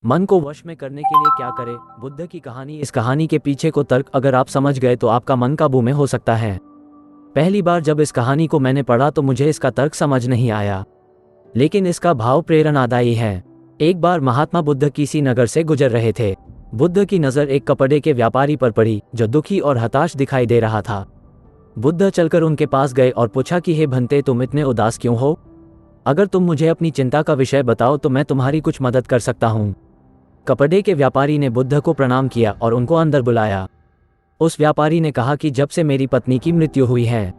मन को वश में करने के लिए क्या करें? बुद्ध की कहानी। इस कहानी के पीछे को तर्क अगर आप समझ गए तो आपका मन काबू में हो सकता है। पहली बार जब इस कहानी को मैंने पढ़ा तो मुझे इसका तर्क समझ नहीं आया, लेकिन इसका भाव प्रेरणादायी है। एक बार महात्मा बुद्ध किसी नगर से गुजर रहे थे। बुद्ध की नज़र एक कपड़े के व्यापारी पर पड़ी जो दुखी और हताश दिखाई दे रहा था। बुद्ध चलकर उनके पास गए और पूछा कि हे भंते, तुम इतने उदास क्यों हो? अगर तुम मुझे अपनी चिंता का विषय बताओ तो मैं तुम्हारी कुछ मदद कर सकता हूँ। कपड़े के व्यापारी ने बुद्ध को प्रणाम किया और उनको अंदर बुलाया। उस व्यापारी ने कहा कि जब से मेरी पत्नी की मृत्यु हुई है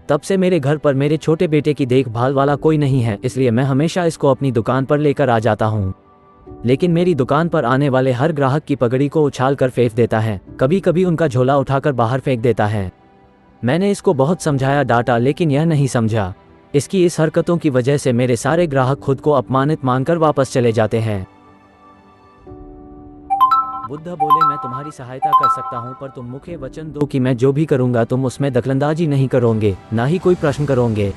तब से मेरे घर पर मेरे छोटे बेटे की देखभाल वाला कोई नहीं है, इसलिए मैं हमेशा इसको अपनी दुकान पर लेकर आ जाता हूँ। लेकिन मेरी दुकान पर आने वाले हर ग्राहक की पगड़ी को उछाल कर फेंक देता है, कभी कभी उनका झोला उठाकर बाहर फेंक देता है। मैंने इसको बहुत समझाया, डांटा, लेकिन यह नहीं समझा। इसकी इस हरकतों की वजह से मेरे सारे ग्राहक खुद को अपमानित मानकर वापस चले जाते हैं। बुद्ध बोले, मैं तुम्हारी सहायता कर सकता हूँ, पर तुम मुझे वचन दो कि मैं जो भी करूँगा तुम उसमें दखलंदाजी नहीं करोगे, ना ही कोई प्रश्न करोगे।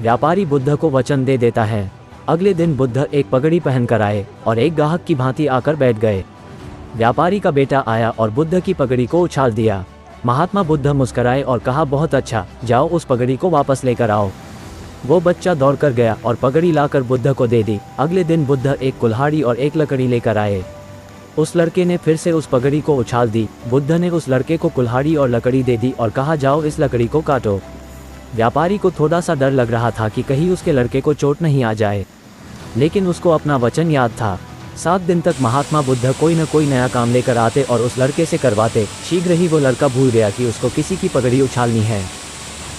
व्यापारी बुद्ध को वचन दे देता है। अगले दिन बुद्ध एक पगड़ी पहनकर आए और एक ग्राहक की भांति आकर बैठ गए। व्यापारी का बेटा आया और बुद्ध की पगड़ी को उछाल दिया। महात्मा बुद्ध मुस्कराए और कहा, बहुत अच्छा, जाओ उस पगड़ी को वापस लेकर आओ। वो बच्चा दौड़कर गया और पगड़ी लाकर बुद्ध को दे दी। अगले दिन बुद्ध एक कुल्हाड़ी और एक लकड़ी लेकर आए। उस लड़के ने फिर से उस पगड़ी को उछाल दी। बुद्ध ने उस लड़के को कुल्हाड़ी और लकड़ी दे दी और कहा, जाओ इस लकड़ी को काटो। व्यापारी को थोड़ा सा डर लग रहा था कि कहीं उसके लड़के को चोट नहीं आ जाए, लेकिन उसको अपना वचन याद था। 7 दिन तक महात्मा बुद्ध कोई न कोई नया काम लेकर आते और उस लड़के से करवाते। शीघ्र ही वो लड़का भूल गया कि उसको किसी की पगड़ी उछालनी है।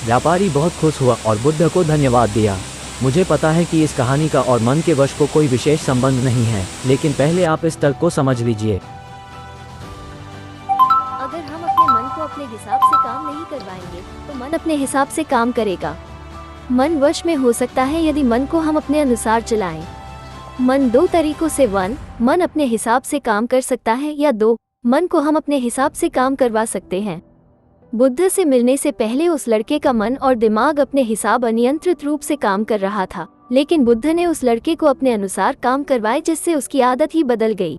व्यापारी बहुत खुश हुआ और बुद्ध को धन्यवाद दिया। मुझे पता है कि इस कहानी का और मन के वश को कोई विशेष संबंध नहीं है, लेकिन पहले आप इस तर्क को समझ लीजिए। अगर हम अपने मन को अपने हिसाब से काम नहीं करवाएंगे तो मन अपने हिसाब से काम करेगा। मन वश में हो सकता है यदि मन को हम अपने अनुसार चलाएं। मन 2 तरीकों से 1 मन अपने हिसाब से काम कर सकता है, या 2 मन को हम अपने हिसाब से काम करवा सकते हैं। बुद्ध से मिलने से पहले उस लड़के का मन और दिमाग अपने हिसाब अनियंत्रित रूप से काम कर रहा था, लेकिन बुद्ध ने उस लड़के को अपने अनुसार काम करवाए, जिससे उसकी आदत ही बदल गई।